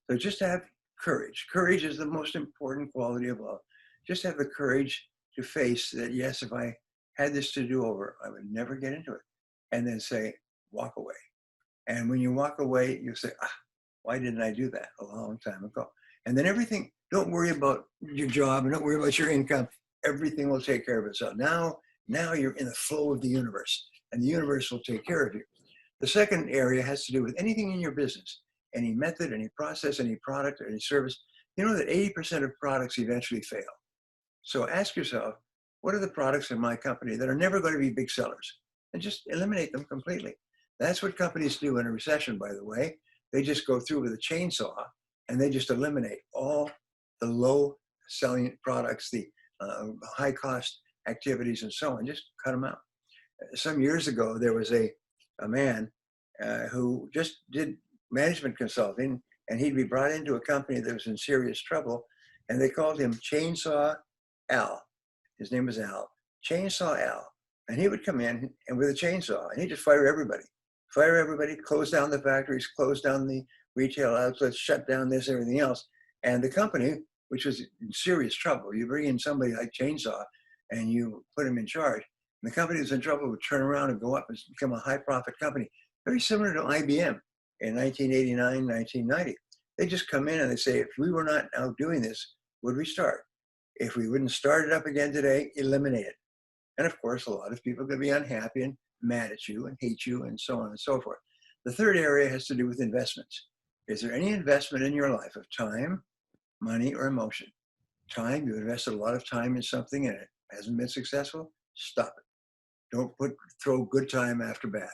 So just have courage. Courage is the most important quality of all. Just have the courage to face that, yes, if I had this to do over, I would never get into it. And then say, walk away. And when you walk away, you say, why didn't I do that a long time ago? And then everything, don't worry about your job and don't worry about your income. Everything will take care of itself. Now you're in the flow of the universe, and the universe will take care of you. The second area has to do with anything in your business, any method, any process, any product, or any service. You know that 80% of products eventually fail. So ask yourself, what are the products in my company that are never going to be big sellers? And just eliminate them completely. That's what companies do in a recession, by the way. They just go through with a chainsaw and they just eliminate all the low selling products, the high cost activities and so on, just cut them out. Some years ago, there was a man who just did management consulting, and he'd be brought into a company that was in serious trouble, and they called him Chainsaw Al. His name was Al, Chainsaw Al. And he would come in and with a chainsaw, and he'd just fire everybody, close down the factories, close down the retail outlets, shut down this, everything else. And the company, which was in serious trouble, you bring in somebody like Chainsaw and you put him in charge, and the company that's in trouble would turn around and go up and become a high profit company, very similar to IBM in 1989, 1990. They just come in and they say, if we were not now doing this, would we start? If we wouldn't start it up again today, eliminate it. And of course, a lot of people are going to be unhappy and mad at you and hate you and so on and so forth. The third area has to do with investments. Is there any investment in your life of time, money, or emotion? Time, you invested a lot of time in something and it hasn't been successful, stop it. Don't throw good time after bad.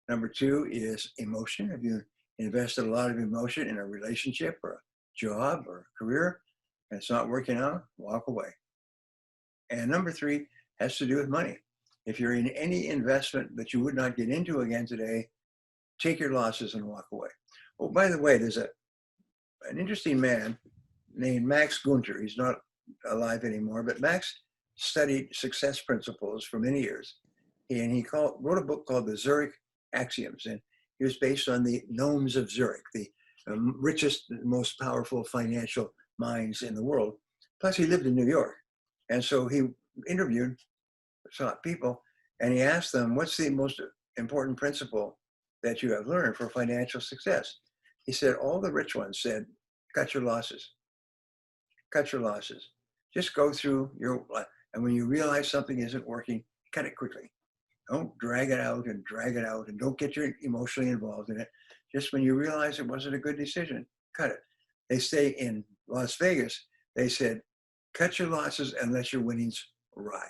Number two is emotion. If you invested a lot of emotion in a relationship or a job or a career and it's not working out, walk away. And number three has to do with money. If you're in any investment that you would not get into again today, take your losses and walk away. Oh, by the way, there's an interesting man named Max Gunther. He's not alive anymore, but Max studied success principles for many years. And he wrote a book called The Zurich Axioms. And he was based on the gnomes of Zurich, the richest, most powerful financial minds in the world. Plus, he lived in New York. And so he interviewed top people and he asked them, what's the most important principle that you have learned for financial success? He said, all the rich ones said, cut your losses. Cut your losses. Just go through your life. And when you realize something isn't working, cut it quickly. Don't drag it out and don't get emotionally involved in it. Just when you realize it wasn't a good decision, cut it. They say in Las Vegas, they said, cut your losses and let your winnings ride.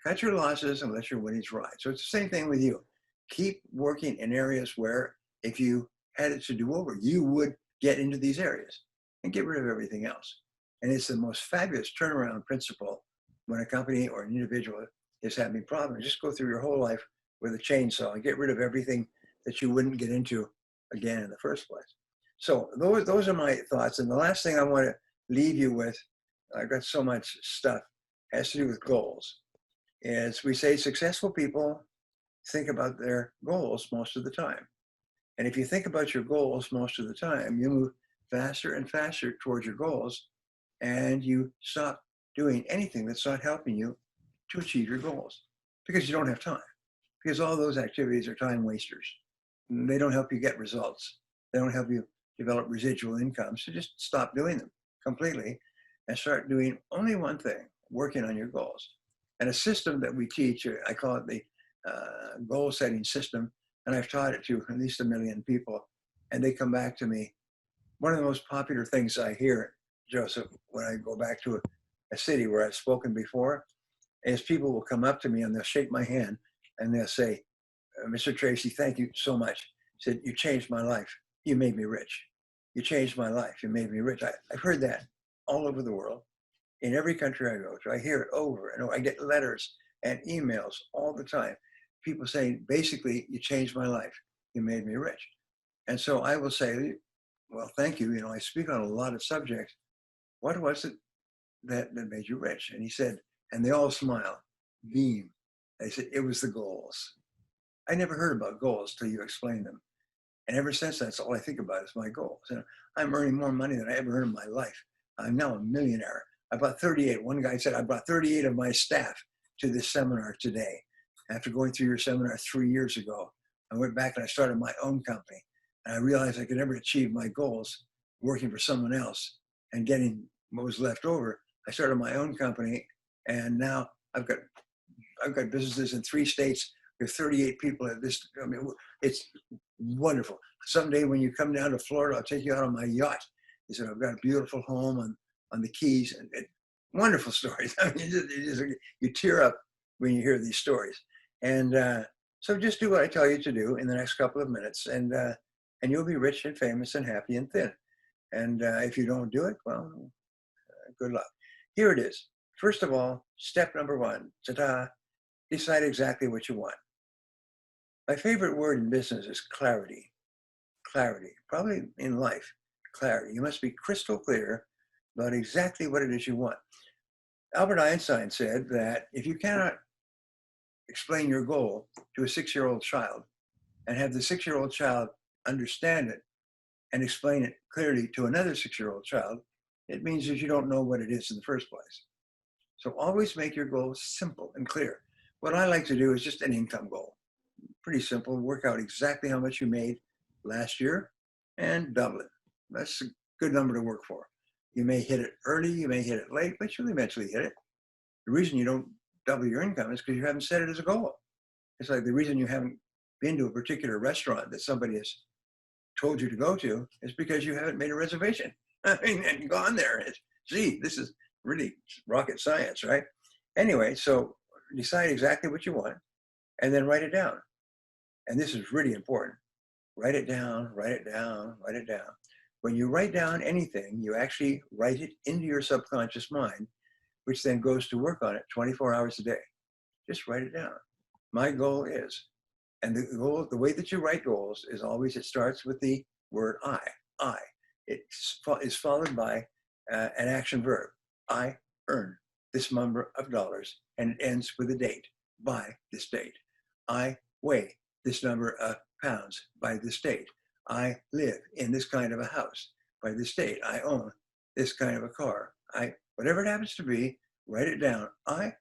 Cut your losses and let your winnings ride. So it's the same thing with you. Keep working in areas where if you had it to do over, you would get into these areas and get rid of everything else. And it's the most fabulous turnaround principle when a company or an individual is having problems. Just go through your whole life with a chainsaw and get rid of everything that you wouldn't get into again in the first place. So those are my thoughts. And the last thing I want to leave you with, I've got so much stuff, has to do with goals. As we say, successful people think about their goals most of the time. And if you think about your goals most of the time, you move faster and faster towards your goals, and you stop doing anything that's not helping you to achieve your goals because you don't have time. Because all those activities are time wasters. They don't help you get results. They don't help you develop residual income. So just stop doing them completely and start doing only one thing, working on your goals. And a system that we teach, I call it the goal setting system. And I've taught it to at least 1 million people. And they come back to me. One of the most popular things I hear, Joseph, when I go back to a city where I've spoken before, is people will come up to me and they'll shake my hand and they'll say, Mr. Tracy, thank you so much. He said, you changed my life. You made me rich. You changed my life. You made me rich. I've heard that all over the world. In every country I go to, I hear it over and over. I get letters and emails all the time. People saying, basically, you changed my life. You made me rich. And so I will say, well, thank you. You know, I speak on a lot of subjects. What was it that made you rich? And he said, and they all smile, beam. They said, it was the goals. I never heard about goals till you explained them. And ever since, that's all I think about is my goals. And I'm earning more money than I ever earned in my life. I'm now a millionaire. I brought 38. One guy said, I brought 38 of my staff to this seminar today. After going through your seminar 3 years ago, I went back and I started my own company. And I realized I could never achieve my goals working for someone else and getting what was left over. I started my own company, and now I've got businesses in 3 states. There's 38 people at this. I mean, it's wonderful. Someday when you come down to Florida, I'll take you out on my yacht. He said, I've got a beautiful home on the Keys. And wonderful stories. I mean, you tear up when you hear these stories. And so just do what I tell you to do in the next couple of minutes, and you'll be rich and famous and happy and thin. And if you don't do it, well, good luck. Here it is. First of all, step number 1, ta-da, decide exactly what you want. My favorite word in business is clarity. Clarity, probably in life, clarity. You must be crystal clear about exactly what it is you want. Albert Einstein said that if you cannot explain your goal to a 6-year-old child and have the 6-year-old child understand it and explain it clearly to another 6-year-old child, it means that you don't know what it is in the first place. So always make your goals simple and clear. What I like to do is just an income goal. Pretty simple. Work out exactly how much you made last year and double it. That's a good number to work for. You may hit it early, you may hit it late, but you'll eventually hit it. The reason you don't double your income is because you haven't set it as a goal. It's like the reason you haven't been to a particular restaurant that somebody has told you to go to is because you haven't made a reservation. I mean, and gone there. Gee, this is really rocket science, right? Anyway, so decide exactly what you want and then write it down. And this is really important. Write it down, write it down, write it down. When you write down anything, you actually write it into your subconscious mind, which then goes to work on it 24 hours a day. Just write it down. My goal is, and the way that you write goals is always, it starts with the word I. It is followed by an action verb. I earn this number of dollars, and it ends with a date, by this date. I weigh this number of pounds by this date. I live in this kind of a house by this date. I own this kind of a car. Whatever it happens to be, write it down. I,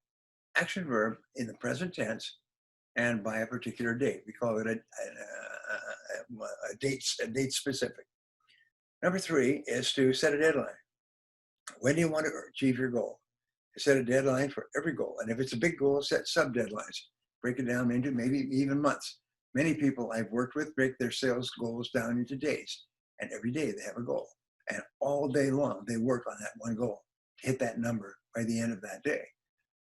action verb in the present tense, and by a particular date. We call it a date specific. Number 3 is to set a deadline. When do you want to achieve your goal? Set a deadline for every goal. And if it's a big goal, set sub-deadlines. Break it down into maybe even months. Many people I've worked with break their sales goals down into days. And every day they have a goal. And all day long, they work on that one goal to hit that number by the end of that day.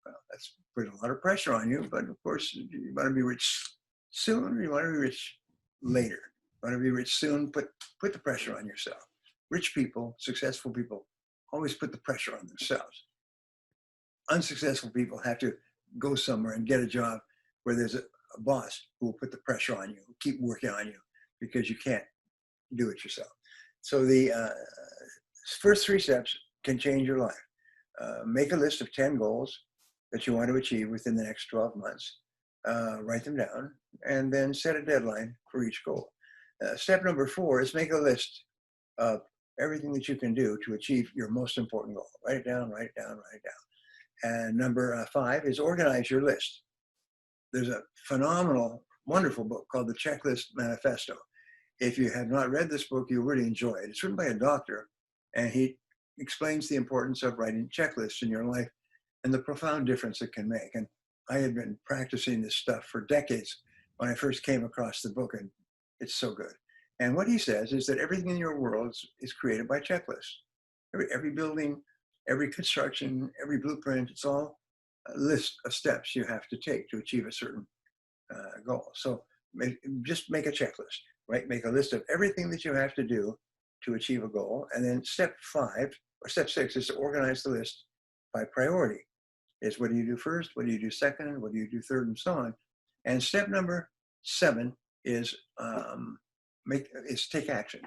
Well, that's put a lot of pressure on you, but of course, you want to be rich soon, or you want to be rich later. You want to be rich soon, put the pressure on yourself. Rich people, successful people, always put the pressure on themselves. Unsuccessful people have to go somewhere and get a job where there's a boss who will put the pressure on you, keep working on you because you can't do it yourself. So the first 3 steps can change your life. Make a list of 10 goals that you want to achieve within the next 12 months. Write them down and then set a deadline for each goal. Step number 4 is make a list of everything that you can do to achieve your most important goal. Write it down, write it down, write it down. And number 5 is organize your list. There's a phenomenal, wonderful book called The Checklist Manifesto. If you have not read this book, you'll really enjoy it. It's written by a doctor, and he explains the importance of writing checklists in your life and the profound difference it can make. And I had been practicing this stuff for decades when I first came across the book, and it's so good. And what he says is that everything in your world is created by checklists. Every building, every construction, every blueprint, it's all a list of steps you have to take to achieve a certain goal. So just make a checklist, right? Make a list of everything that you have to do to achieve a goal. And then step 6 is to organize the list by priority. Is what do you do first? What do you do second? What do you do third? And so on. And step number 7 is take action.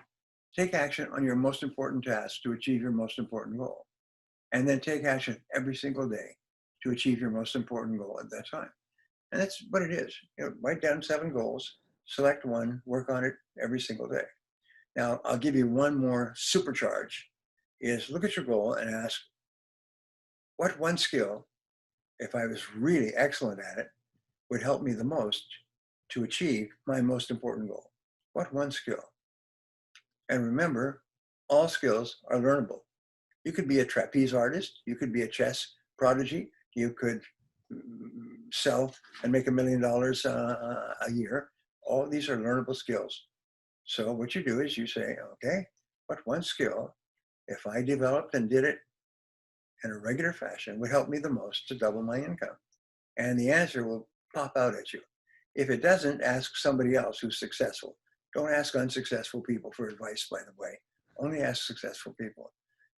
Take action on your most important task to achieve your most important goal. And then take action every single day to achieve your most important goal at that time. And that's what it is. Write down 7 goals, select one, work on it every single day. Now, I'll give you one more supercharge, is look at your goal and ask, what one skill, if I was really excellent at it, would help me the most to achieve my most important goal? What one skill? And remember, all skills are learnable. You could be a trapeze artist, you could be a chess prodigy, you could sell and make $1 million a year. All these are learnable skills. So what you do is you say, okay, what one skill, if I developed and did it in a regular fashion, would help me the most to double my income? And the answer will pop out at you. If it doesn't, ask somebody else who's successful. Don't ask unsuccessful people for advice, by the way. Only ask successful people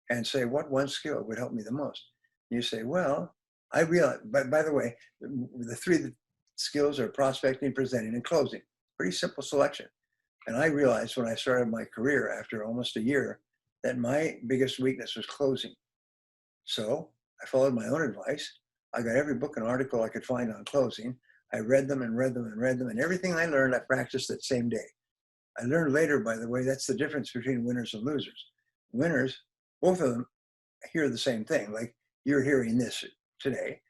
and say, what one skill would help me the most? You say, well, I realize, by the way, the 3 skills are prospecting, presenting, and closing. Pretty simple selection. And I realized when I started my career after almost a year that my biggest weakness was closing. So I followed my own advice. I got every book and article I could find on closing. I read them and read them and read them. And everything I learned, I practiced that same day. I learned later, by the way, that's the difference between winners and losers. Winners, both of them hear the same thing, like you're hearing this today.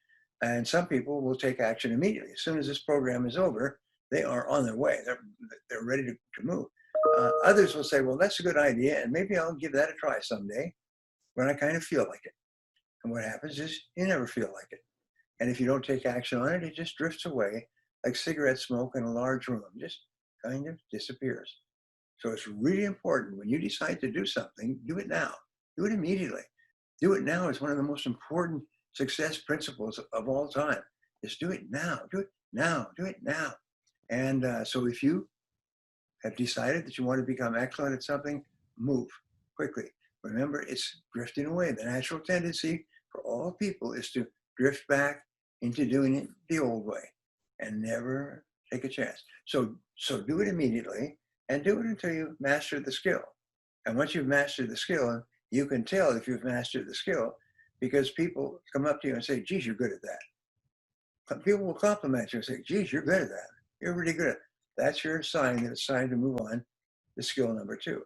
And some people will take action immediately. As soon as this program is over, they are on their way. They're ready to move. Others will say, well, that's a good idea, and maybe I'll give that a try someday when I kind of feel like it. And what happens is you never feel like it. And if you don't take action on it, it just drifts away like cigarette smoke in a large room, just kind of disappears. So it's really important when you decide to do something, do it now. Do it immediately. Do it now is one of the most important success principles of all time. Is do it now. Do it now. Do it now. And so if you have decided that you want to become excellent at something, move quickly. Remember, it's drifting away. The natural tendency for all people is to drift back into doing it the old way and never take a chance. So do it immediately and do it until you master the skill. And once you've mastered the skill, you can tell if you've mastered the skill because people come up to you and say, geez, you're good at that. People will compliment you and say, geez, you're good at that. You're really good at it. That's your sign that it's time to move on to skill number 2.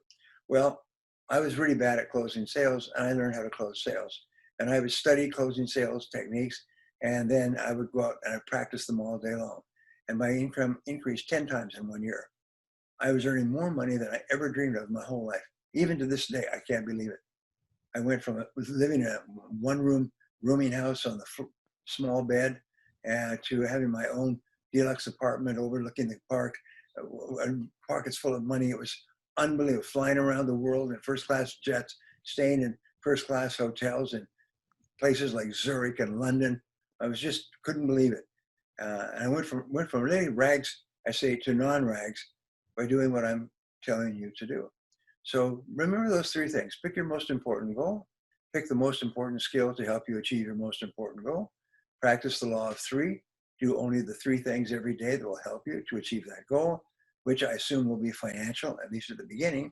Well, I was really bad at closing sales, and I learned how to close sales. And I would study closing sales techniques, and then I would go out and I'd practice them all day long. And my income increased 10 times in 1 year. I was earning more money than I ever dreamed of my whole life. Even to this day, I can't believe it. I went from living in a one-room rooming house on the small bed to having my own deluxe apartment overlooking the park. Pockets full of money. It was unbelievable. Flying around the world in first-class jets, staying in first-class hotels in places like Zurich and London. I was just couldn't believe it. And I went from really rags, I say, to non-rags by doing what I'm telling you to do. So remember those 3 things. Pick your most important goal. Pick the most important skill to help you achieve your most important goal. practice the law of three, do only the three things every day that will help you to achieve that goal, which I assume will be financial, at least at the beginning.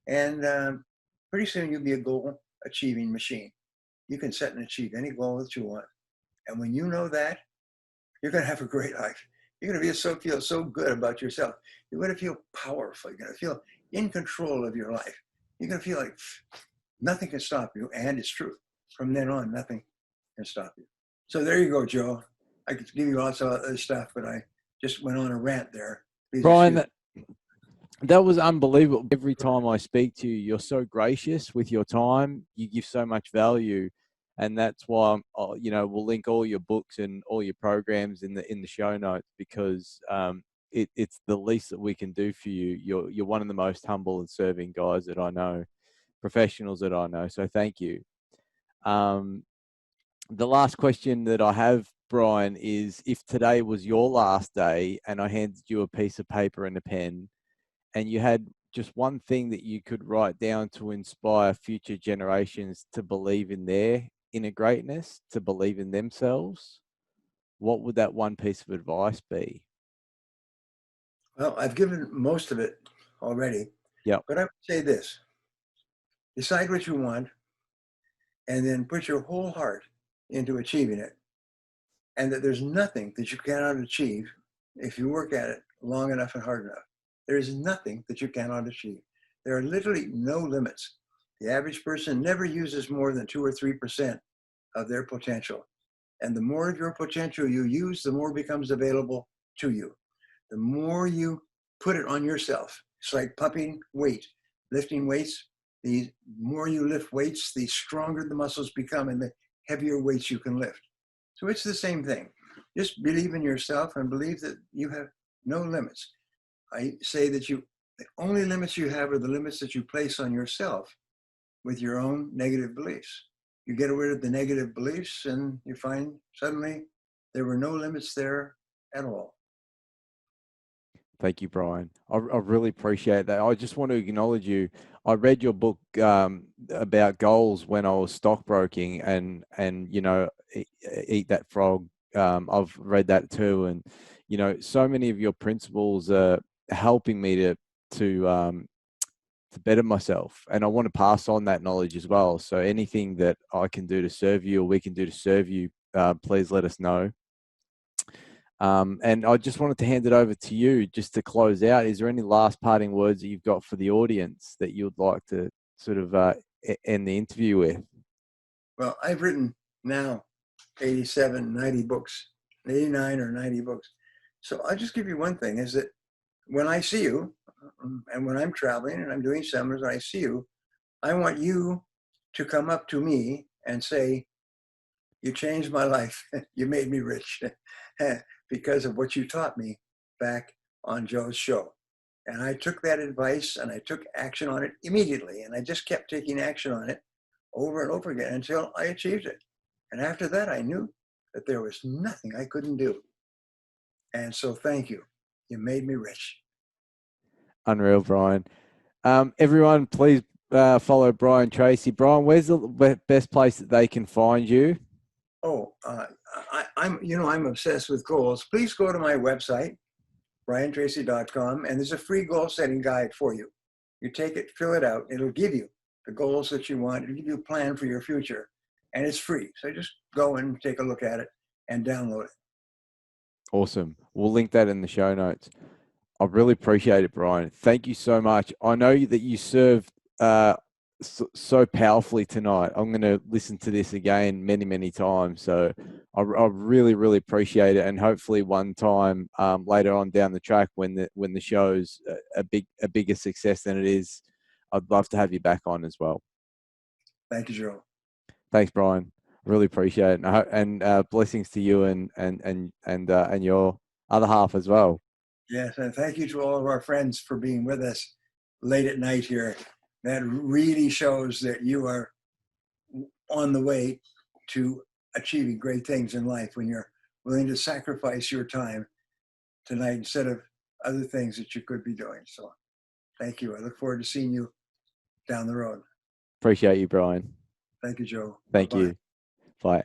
And pretty soon you'll be a goal achieving machine. You can set and achieve any goal that you want. And when you know that, you're going to have a great life. You're going to feel so good about yourself. You're going to feel powerful. You're going to feel in control of your life. You're going to feel like nothing can stop you. And it's true. From then on, nothing can stop you. So there you go, Joe. I could give you lots of other stuff, but I just went on a rant there. Please Brian, that was unbelievable. Every time I speak to you, you're so gracious with your time. You give so much value. And that's why, we'll link all your books and all your programs in the show notes, because it's the least that we can do for you. You're one of the most humble and serving guys that I know, professionals that I know. So thank you. The last question that I have, Brian, is if today was your last day and I handed you a piece of paper and a pen, and you had just one thing that you could write down to inspire future generations to believe in their inner greatness, to believe in themselves, what would that one piece of advice be? Well, I've given most of it already. Yep. But I would say this: decide what you want, and then put your whole heart into achieving it. And that there's nothing that you cannot achieve if you work at it long enough and hard enough. There is nothing that you cannot achieve. There are literally no limits. The average person never uses more than 2 or 3% of their potential. And the more of your potential you use, the more becomes available to you. The more you put it on yourself. It's like pumping weight, lifting weights. The more you lift weights, the stronger the muscles become and the heavier weights you can lift. So it's the same thing. Just believe in yourself and believe that you have no limits. I say that the only limits you have are the limits that you place on yourself with your own negative beliefs. You get rid of the negative beliefs and you find suddenly there were no limits there at all. Thank you, Brian. I really appreciate that. I just want to acknowledge you. I read your book about goals when I was stockbroking, and eat that frog. I've read that too, and so many of your principles are helping me to better myself, and I want to pass on that knowledge as well. So anything that I can do to serve you, or we can do to serve you, please let us know. And I just wanted to hand it over to you just to close out. Is there any last parting words that you've got for the audience that you'd like to sort of end the interview with? Well, I've written now 87, 90 books, 89 or 90 books. So I'll just give you one thing, is that when I see you and when I'm traveling and I'm doing seminars and I see you, I want you to come up to me and say, "You changed my life. You made me rich because of what you taught me back on Joe's show." And I took that advice and I took action on it immediately. And I just kept taking action on it over and over again until I achieved it. And after that, I knew that there was nothing I couldn't do. And so thank you. You made me rich. Unreal, Brian. Everyone, please follow Brian Tracey. Brian, where's the best place that they can find you? Oh, I'm obsessed with goals. Please go to my website, briantracy.com, and there's a free goal setting guide for you. You take it, fill it out. It'll give you the goals that you want. It'll give you a plan for your future, and it's free. So just go and take a look at it and download it. Awesome. We'll link that in the show notes. I really appreciate it, Brian. Thank you so much. I know that you served so powerfully tonight. I'm going to listen to this again many, many times. So I really, really appreciate it. And hopefully one time later on down the track, when the show's a bigger success than it is, I'd love to have you back on as well. Thank you, Joe. Thanks, Brian. Really appreciate it. And blessings to you and your other half as well. Yes, and thank you to all of our friends for being with us late at night here. That really shows that you are on the way to achieving great things in life when you're willing to sacrifice your time tonight instead of other things that you could be doing. So thank you. I look forward to seeing you down the road. Appreciate you, Brian. Thank you, Joe. Thank Bye-bye. you. Bye.